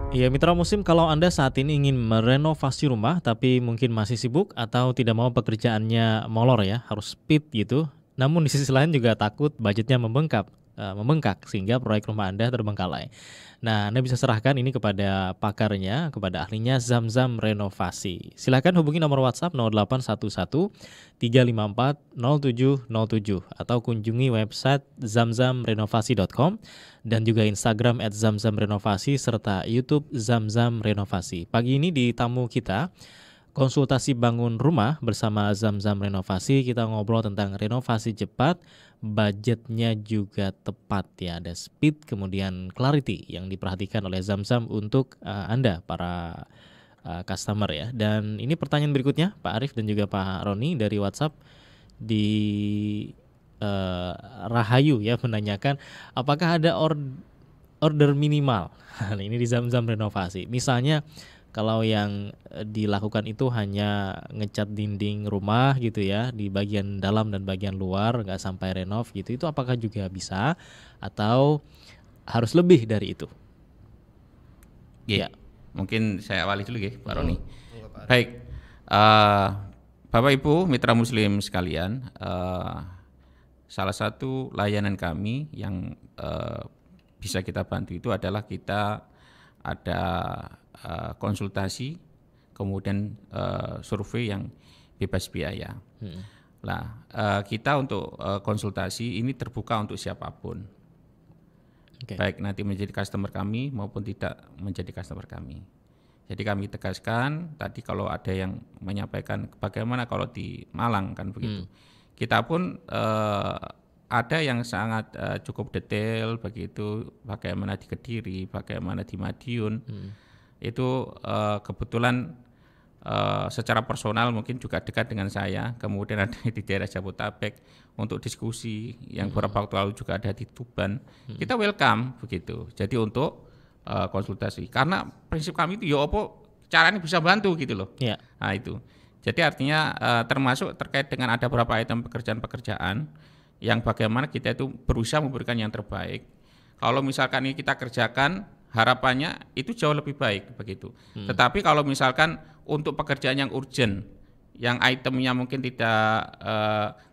Ya, mitra musim, kalau Anda saat ini ingin merenovasi rumah tapi mungkin masih sibuk atau tidak mau pekerjaannya molor ya, harus speed gitu. Namun di sisi lain juga takut budgetnya membengkak sehingga proyek rumah Anda terbengkalai. Nah, Anda bisa serahkan ini kepada pakarnya, kepada ahlinya Zamzam Renovasi. Silakan hubungi nomor WhatsApp 0811 354 0707 atau kunjungi website zamzamrenovasi.com dan juga Instagram @zamzamrenovasi serta YouTube Zamzam Renovasi. Pagi ini di tamu kita konsultasi bangun rumah bersama Zamzam Renovasi, kita ngobrol tentang renovasi cepat, budgetnya juga tepat ya, ada speed kemudian clarity yang diperhatikan oleh Zamzam untuk Anda para customer ya. Dan ini pertanyaan berikutnya Pak Arif dan juga Pak Roni dari WhatsApp di Rahayu ya, menanyakan apakah ada order minimal. Nah, ini di Zamzam Renovasi. Misalnya kalau yang dilakukan itu hanya ngecat dinding rumah gitu ya, di bagian dalam dan bagian luar, nggak sampai renov gitu, itu apakah juga bisa atau harus lebih dari itu? Ya, mungkin saya awali dulu ya Pak Roni. Baik, Bapak Ibu mitra muslim sekalian, salah satu layanan kami yang bisa kita bantu itu adalah kita ada konsultasi, kemudian survei yang bebas biaya. Nah, kita untuk konsultasi ini terbuka untuk siapapun, baik nanti menjadi customer kami maupun tidak menjadi customer kami. Jadi kami tegaskan tadi kalau ada yang menyampaikan bagaimana kalau di Malang kan begitu. Kita pun ada yang sangat cukup detail begitu, bagaimana di Kediri, bagaimana di Madiun. Itu kebetulan secara personal mungkin juga dekat dengan saya. Kemudian ada di daerah Jabodetabek untuk diskusi, yang beberapa waktu lalu juga ada di Tuban. Kita welcome begitu. Jadi untuk konsultasi, karena prinsip kami itu ya apa caranya bisa bantu gitu loh. Nah itu. Jadi artinya termasuk terkait dengan ada beberapa item pekerjaan-pekerjaan yang bagaimana kita itu berusaha memberikan yang terbaik. Kalau misalkan ini kita kerjakan, harapannya itu jauh lebih baik begitu. Tetapi kalau misalkan untuk pekerjaan yang urgent, yang itemnya mungkin tidak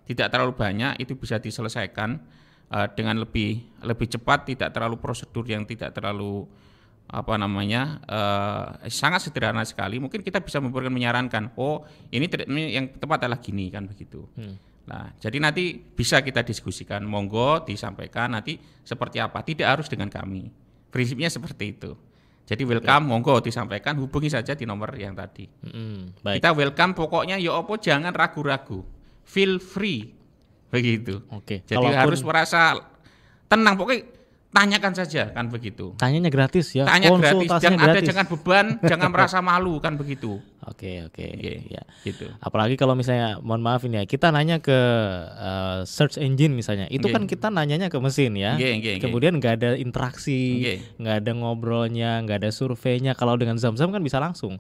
terlalu banyak, itu bisa diselesaikan dengan lebih cepat, tidak terlalu prosedur yang tidak terlalu sangat sederhana sekali. Mungkin kita bisa menyarankan, oh ini yang tepat adalah gini kan begitu. Nah, jadi nanti bisa kita diskusikan, monggo disampaikan nanti seperti apa, tidak harus dengan kami. Prinsipnya seperti itu. Jadi welcome, monggo disampaikan, hubungi saja di nomor yang tadi. Baik. Kita welcome, pokoknya ya opo jangan ragu-ragu, feel free begitu. Jadi harus merasa tenang, pokoknya tanyakan saja kan begitu. Tanyanya gratis ya. Tanya gratis, jangan beban, jangan merasa malu kan begitu. Oke. Ya. Gitu. Apalagi kalau misalnya, mohon maaf ini ya, kita nanya ke search engine misalnya, itu kan kita nanyanya ke mesin ya. Kemudian nggak ada interaksi, nggak ada ngobrolnya, nggak ada surveinya. Kalau dengan Zamzam kan bisa langsung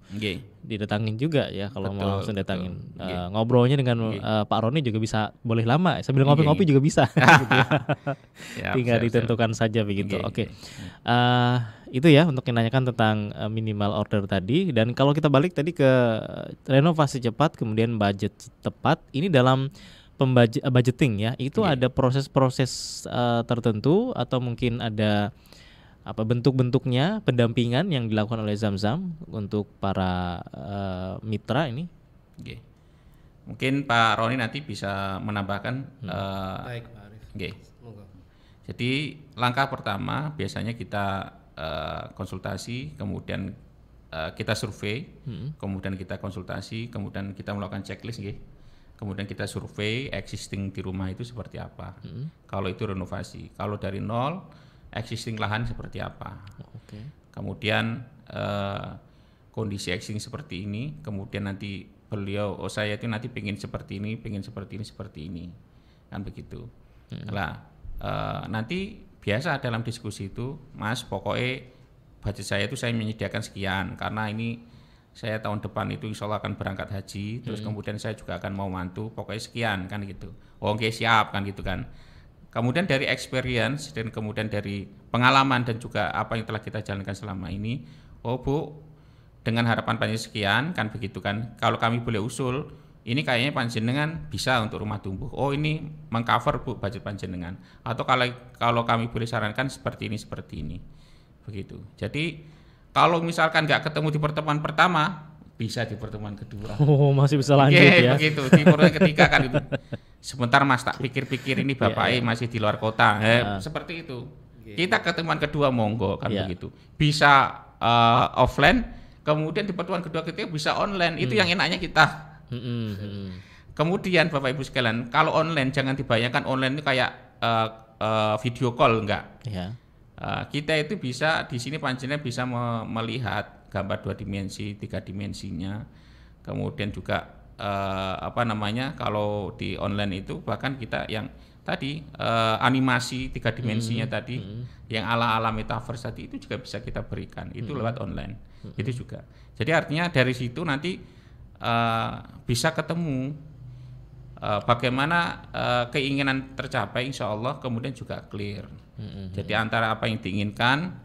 didatangin juga ya, kalau mau langsung datangin. Ngobrolnya dengan Pak Roni juga bisa, boleh lama sambil ngopi-ngopi juga bisa. Gitu ya. Tinggal ditentukan saja begitu. Oke. Itu ya untuk menanyakan tentang minimal order tadi. Dan kalau kita balik tadi ke renovasi cepat kemudian budget tepat, ini dalam budgeting ya, itu ada proses-proses tertentu atau mungkin ada bentuk-bentuknya pendampingan yang dilakukan oleh Zamzam untuk para mitra ini? Mungkin Pak Roni nanti bisa menambahkan. Baik Pak Arif. Jadi langkah pertama biasanya kita konsultasi, kemudian kita survei, kemudian kita konsultasi, kemudian kita melakukan checklist, kemudian kita survei existing di rumah itu seperti apa. Kalau itu renovasi, kalau dari nol existing lahan seperti apa. Kemudian kondisi existing seperti ini, kemudian nanti beliau, saya itu nanti pengen seperti ini, kan begitu. Nah, nanti biasa dalam diskusi itu, Mas, pokoknya budget saya itu saya menyediakan sekian, karena ini saya tahun depan itu insya Allah akan berangkat haji, terus kemudian saya juga akan mau mantu, pokoknya sekian kan gitu. Oke, siap kan gitu kan. Kemudian dari experience dan kemudian dari pengalaman dan juga apa yang telah kita jalankan selama ini, oh Bu, dengan harapan panjenengan sekian kan begitu kan. Kalau kami boleh usul, ini kayaknya panjenengan bisa untuk rumah tumbuh. Oh ini mengcover Bu budget panjenengan. Atau kalau kami boleh sarankan seperti ini. Begitu. Jadi kalau misalkan nggak ketemu di pertemuan pertama, bisa di pertemuan kedua. Oh, masih bisa lanjut ya. Begitu. Di pertemuan ketiga kan itu. Sebentar Mas, tak pikir-pikir ini Bapak masih di luar kota. Seperti itu. Kita ketemuan kedua monggo kan begitu. Bisa offline, kemudian di pertemuan kedua ketiga bisa online. Itu yang enaknya kita. Kemudian Bapak Ibu sekalian, kalau online jangan dibayangkan online itu kayak video call enggak. Kita itu bisa di sini panjenengan bisa melihat gambar 2 dimensi, 3 dimensinya. Kemudian juga kalau di online itu bahkan kita yang tadi animasi 3 dimensinya tadi yang ala-ala metaverse tadi itu juga bisa kita berikan. Itu lewat online. Itu juga. Jadi artinya dari situ nanti bisa ketemu bagaimana keinginan tercapai insya Allah, kemudian juga clear. Jadi antara apa yang diinginkan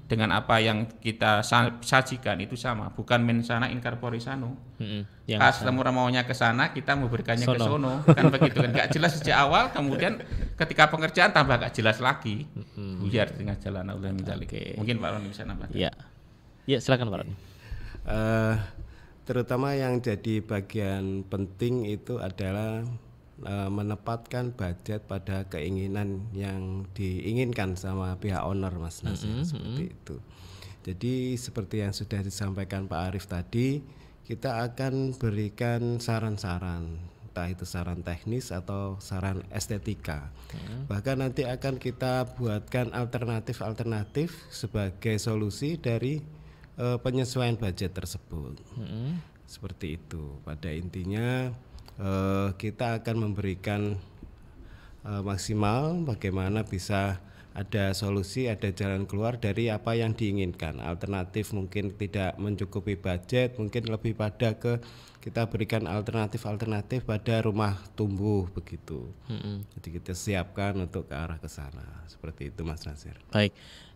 dengan apa yang kita sajikan itu sama, bukan mensana in corpore sano. Customer maunya ke sana, kita memberikannya ke sono, kan begitu kan, nggak jelas sejak awal, kemudian ketika pengerjaan tambah nggak jelas lagi. Buyar tengah jalan Allah minjalik. Mungkin Pak Roni bisa nambah. Ya, silakan Pak Roni. Terutama yang jadi bagian penting itu adalah menempatkan budget pada keinginan yang diinginkan sama pihak owner, Mas Nasir, seperti itu. Jadi seperti yang sudah disampaikan Pak Arief tadi, kita akan berikan saran-saran, entah itu saran teknis atau saran estetika. Bahkan nanti akan kita buatkan alternatif sebagai solusi dari penyesuaian budget tersebut. Seperti itu. Pada intinya kita akan memberikan maksimal bagaimana bisa ada solusi, ada jalan keluar dari apa yang diinginkan. Alternatif mungkin tidak mencukupi budget, mungkin lebih pada ke kita berikan alternatif pada rumah tumbuh begitu. Jadi kita siapkan untuk ke arah ke sana. Seperti itu Mas Nasir. Baik.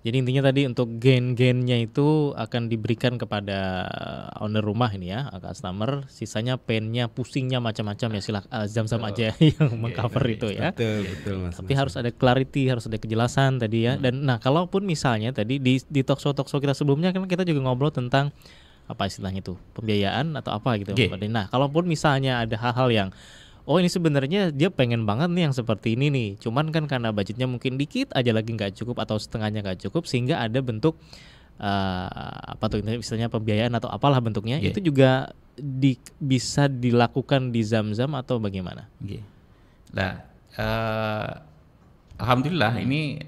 Jadi intinya tadi untuk gain-gainnya itu akan diberikan kepada owner rumah ini ya, customer. Sisanya painnya, pusingnya macam-macam ya, Zam-Zam aja yang mengcover itu ya. Betul Mas. Tapi harus ada clarity, harus ada kejelasan tadi ya. Dan nah kalaupun misalnya tadi di talk show kita sebelumnya kan kita juga ngobrol tentang apa istilahnya itu, pembiayaan atau apa gitu. Nah kalaupun misalnya ada hal-hal yang ini sebenarnya dia pengen banget nih yang seperti ini nih, cuman kan karena budgetnya mungkin dikit aja lagi nggak cukup atau setengahnya nggak cukup, sehingga ada bentuk misalnya pembiayaan atau apalah bentuknya, itu juga bisa dilakukan di Zam-Zam atau bagaimana? Nah, alhamdulillah ini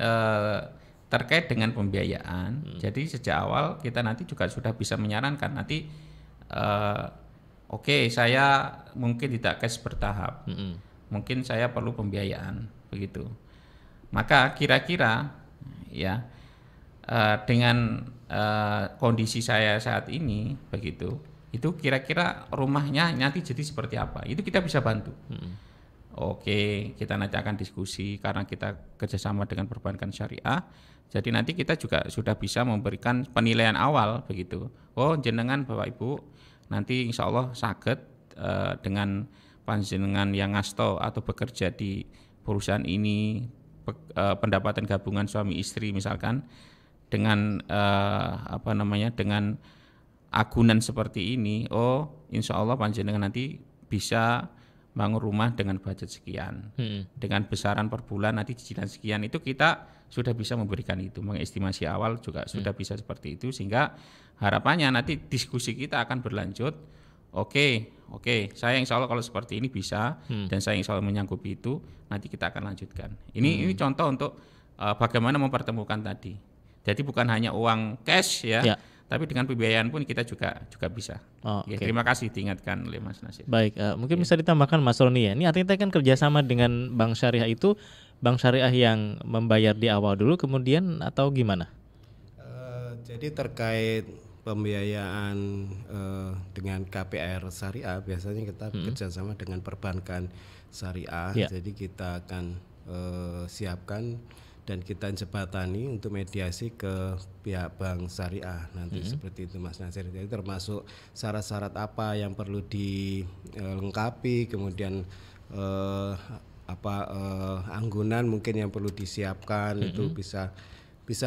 terkait dengan pembiayaan. Jadi sejak awal kita nanti juga sudah bisa menyarankan nanti. Oke, saya mungkin tidak cash bertahap, mungkin saya perlu pembiayaan, begitu. Maka kira-kira ya dengan kondisi saya saat ini, begitu, itu kira-kira rumahnya nanti jadi seperti apa? Itu kita bisa bantu. Oke, kita nanti akan diskusi karena kita kerjasama dengan perbankan syariah. Jadi nanti kita juga sudah bisa memberikan penilaian awal, begitu. Oh, jenengan Bapak Ibu nanti insya Allah saged dengan panjenengan yang ngasto atau bekerja di perusahaan ini, pendapatan gabungan suami istri misalkan, dengan dengan agunan seperti ini, insya Allah panjenengan nanti bisa bangun rumah dengan budget sekian, dengan besaran per bulan nanti cicilan sekian, itu kita sudah bisa memberikan itu, mengestimasi awal juga sudah bisa seperti itu, sehingga harapannya nanti diskusi kita akan berlanjut. Oke, saya insya Allah kalau seperti ini bisa, dan saya insya Allah menyanggupi itu, nanti kita akan lanjutkan. Ini contoh untuk bagaimana mempertemukan tadi. Jadi bukan hanya uang cash ya. Tapi dengan pembiayaan pun kita juga bisa. Terima kasih diingatkan oleh Mas Nasir. Baik, mungkin bisa ditambahkan Mas Roni ya. Ini artinya kan kerjasama dengan bank syariah itu, bank syariah yang membayar di awal dulu kemudian atau gimana? Jadi terkait pembiayaan dengan KPR syariah, biasanya kita kerjasama dengan perbankan syariah. Jadi kita akan siapkan dan kita jembatani untuk mediasi ke pihak bank syariah nanti seperti itu Mas Nasir. Jadi termasuk syarat-syarat apa yang perlu dilengkapi, kemudian anggunan mungkin yang perlu disiapkan itu bisa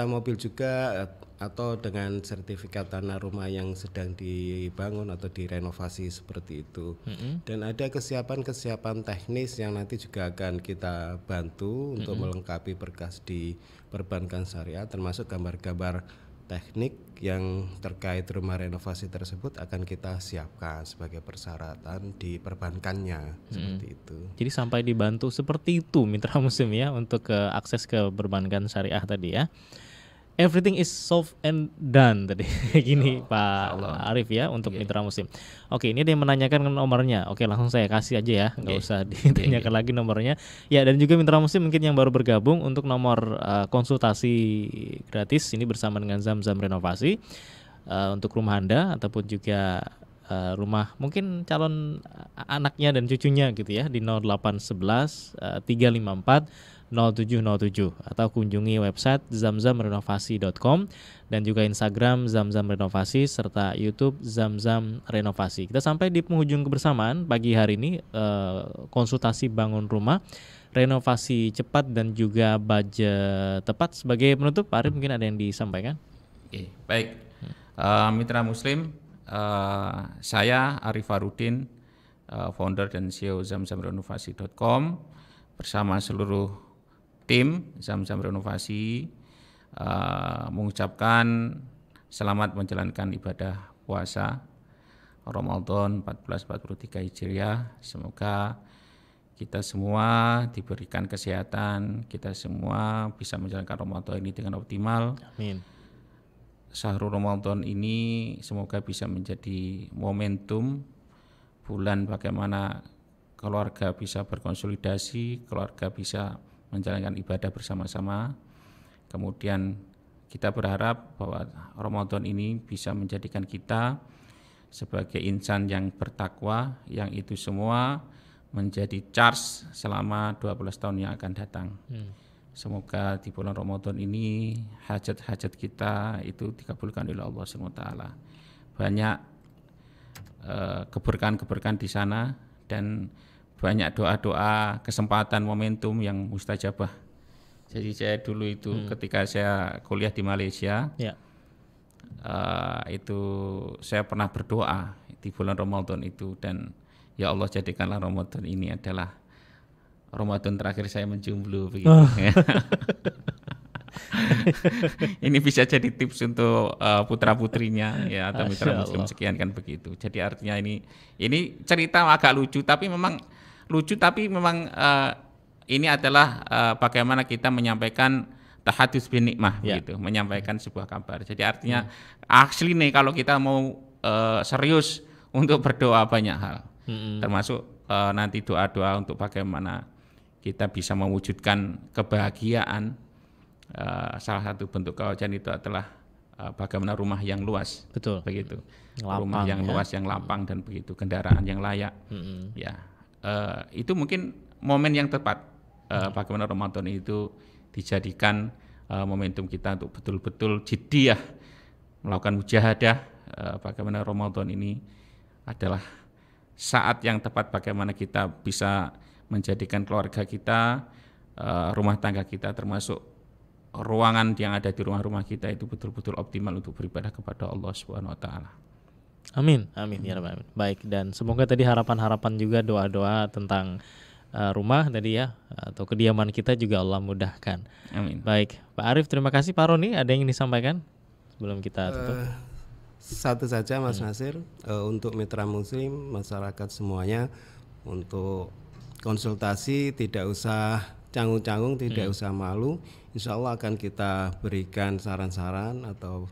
mobil juga atau dengan sertifikat tanah rumah yang sedang dibangun atau direnovasi seperti itu. Dan ada kesiapan teknis yang nanti juga akan kita bantu untuk melengkapi berkas di perbankan syariah, termasuk gambar-gambar teknik yang terkait rumah renovasi tersebut akan kita siapkan sebagai persyaratan di perbankannya seperti itu. Jadi sampai dibantu seperti itu Mitra Muslim ya untuk akses ke perbankan syariah tadi ya. Everything is solved and done tadi gini Pak Arif ya untuk Mitra Muslim. Oke, ini ada yang menanyakan nomornya. Oke, langsung saya kasih aja ya, nggak usah ditanyakan lagi nomornya. Ya, dan juga Mitra Muslim mungkin yang baru bergabung untuk nomor konsultasi gratis ini bersama dengan Zamzam Renovasi untuk rumah Anda ataupun juga rumah mungkin calon anaknya dan cucunya gitu ya di 0811 354 0707 atau kunjungi website zamzamrenovasi.com dan juga Instagram Zamzam Renovasi serta YouTube Zamzam Renovasi. Kita sampai di penghujung kebersamaan pagi hari ini, konsultasi bangun rumah, renovasi cepat dan juga budget tepat. Sebagai penutup, Pak Arif mungkin ada yang disampaikan? Oke, baik. Mitra Muslim, saya Arif Farudin, founder dan CEO zamzamrenovasi.com bersama seluruh tim Zamzam Renovasi mengucapkan selamat menjalankan ibadah puasa Ramadan 1443 Hijriah. Semoga kita semua diberikan kesehatan, kita semua bisa menjalankan Ramadan ini dengan optimal. Amin. Syahrul Ramadan ini semoga bisa menjadi momentum bulan bagaimana keluarga bisa berkonsolidasi, keluarga bisa menjalankan ibadah bersama-sama. Kemudian kita berharap bahwa Ramadan ini bisa menjadikan kita sebagai insan yang bertakwa, yang itu semua menjadi charge selama 12 tahun yang akan datang. Semoga di bulan Ramadan ini hajat-hajat kita itu dikabulkan oleh Allah SWT. Banyak keberkahan-keberkahan di sana dan banyak doa-doa, kesempatan, momentum yang mustajabah. Jadi saya dulu itu ketika saya kuliah di Malaysia, itu saya pernah berdoa di bulan Ramadan itu, dan ya Allah jadikanlah Ramadan ini adalah Ramadan terakhir saya menjomblo begitu. Ini bisa jadi tips untuk putra-putrinya ya atau mitra Muslim sekian kan begitu. Jadi artinya ini cerita agak lucu tapi memang ini adalah bagaimana kita menyampaikan tahadus bin nikmah begitu, menyampaikan sebuah kabar. Jadi artinya asli nih kalau kita mau serius untuk berdoa banyak hal. Termasuk nanti doa-doa untuk bagaimana kita bisa mewujudkan kebahagiaan. Salah satu bentuk kewajiban itu adalah bagaimana rumah yang luas, betul, begitu, lapang, rumah yang luas, yang lapang dan begitu, kendaraan yang layak, ya, itu mungkin momen yang tepat bagaimana Ramadan itu dijadikan momentum kita untuk betul-betul jiddiyah melakukan mujahadah, bagaimana Ramadan ini adalah saat yang tepat bagaimana kita bisa menjadikan keluarga kita, rumah tangga kita termasuk ruangan yang ada di rumah-rumah kita itu betul-betul optimal untuk beribadah kepada Allah Subhanahu wa taala. Amin, amin ya rabbal alamin. Baik, dan semoga tadi harapan-harapan juga doa-doa tentang rumah tadi ya atau kediaman kita juga Allah mudahkan. Amin. Baik, Pak Arif terima kasih. Pak Roni ada yang ingin disampaikan sebelum kita tutup? Satu saja Mas Nasir, untuk mitra Muslim masyarakat semuanya, untuk konsultasi tidak usah canggung-canggung, tidak usah malu. Insya Allah akan kita berikan saran-saran atau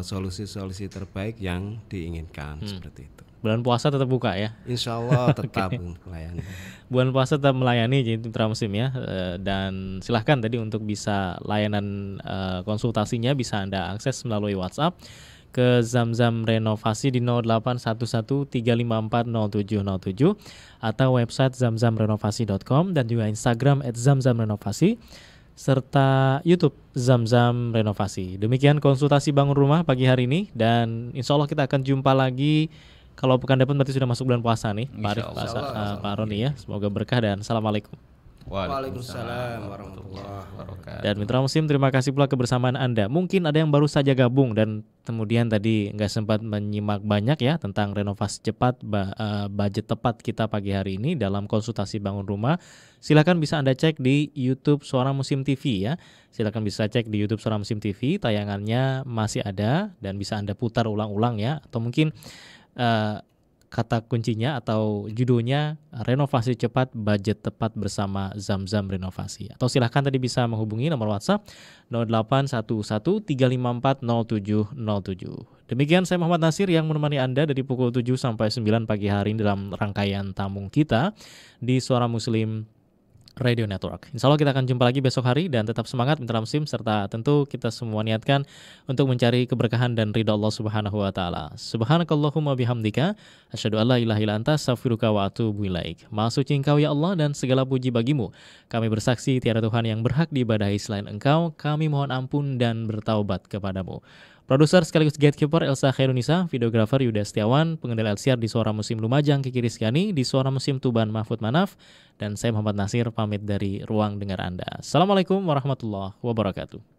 solusi-solusi terbaik yang diinginkan seperti itu. Bulan puasa tetap buka ya? Insya Allah tetap melayani. Bulan puasa tetap melayani jadi mitra Muslim ya, dan silahkan tadi untuk bisa layanan konsultasinya bisa Anda akses melalui WhatsApp ke Zamzam Renovasi di 081135407707 atau website zamzamrenovasi.com dan juga Instagram @zamzamrenovasi serta YouTube Zamzam Renovasi. Demikian konsultasi bangun rumah pagi hari ini, dan insya Allah kita akan jumpa lagi. Kalau pekan depan berarti sudah masuk bulan puasa nih, Pak Arif, Pak Roni ya. Semoga berkah dan assalamualaikum. Waalaikumsalam warahmatullahi wabarakatuh. Dan Mitra Muslim, terima kasih pula kebersamaan Anda. Mungkin ada yang baru saja gabung dan kemudian tadi nggak sempat menyimak banyak ya tentang renovasi cepat, budget tepat kita pagi hari ini dalam konsultasi bangun rumah. Silakan bisa Anda cek di YouTube Suara Muslim TV ya. Silakan bisa cek di YouTube Suara Muslim TV, tayangannya masih ada dan bisa Anda putar ulang-ulang ya. Atau mungkin kata kuncinya atau judulnya renovasi cepat budget tepat bersama Zamzam Renovasi. Atau silahkan tadi bisa menghubungi nomor WhatsApp 081135407707. Demikian saya Muhammad Nasir yang menemani Anda dari pukul 7 sampai 9 pagi hari dalam rangkaian tamu kita di Suara Muslim Radio Network. Insya Allah kita akan jumpa lagi besok hari, dan tetap semangat Mitra Muslim, serta tentu kita semua niatkan untuk mencari keberkahan dan ridha Allah Subhanahu wa taala. Subhanakallahumma bihamdika asyhadu an la ilaha illa anta astaghfiruka wa atubu ilaik. Maha suci Engkau ya Allah dan segala puji bagimu. Kami bersaksi tiada Tuhan yang berhak diibadahi selain Engkau. Kami mohon ampun dan bertaubat kepadamu. Produser sekaligus gatekeeper Elsa Khairunisa, videografer Yuda Setiawan, pengendali LCR di Suara Muslim Lumajang Kiki Rizkyani, di Suara Muslim Tuban Mahfud Manaf, dan saya Muhammad Nasir pamit dari ruang dengar Anda. Assalamualaikum warahmatullahi wabarakatuh.